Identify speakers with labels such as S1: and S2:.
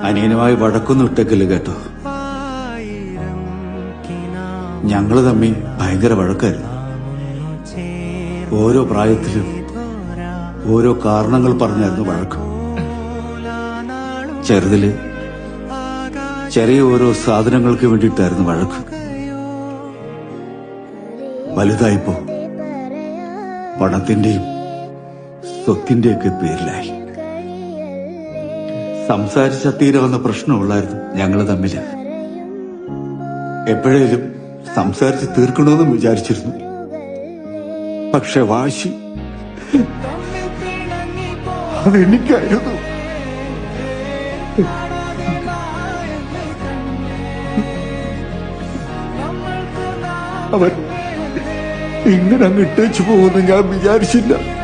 S1: അനിയനുമായി വഴക്കൊന്നും ഇട്ടേക്കില്ല കേട്ടോ. ഞങ്ങള് തമ്മിൽ ഭയങ്കര വഴക്കായിരുന്നു. ഓരോ പ്രായത്തിലും ഓരോ കാരണങ്ങൾ പറഞ്ഞായിരുന്നു വഴക്ക്. ചെറുതില് ചെറിയ ഓരോ സാധനങ്ങൾക്ക് വേണ്ടിയിട്ടായിരുന്നു വഴക്ക്. വലുതായിപ്പോ പണത്തിന്റെയും സ്വത്തിന്റെയൊക്കെ പേരിലായി. സംസാരിച്ച തീരാവുന്ന പ്രശ്നമുള്ളായിരുന്നു ഞങ്ങള് തമ്മില്. എപ്പോഴേലും സംസാരിച്ച് തീർക്കണമെന്നും വിചാരിച്ചിരുന്നു. പക്ഷെ വാശി അതെനിക്കായിരുന്നു. അവൻ ഇങ്ങനെ അങ്ങ് ഇട്ടേച്ചു പോകുമെന്ന് ഞാൻ വിചാരിച്ചില്ല.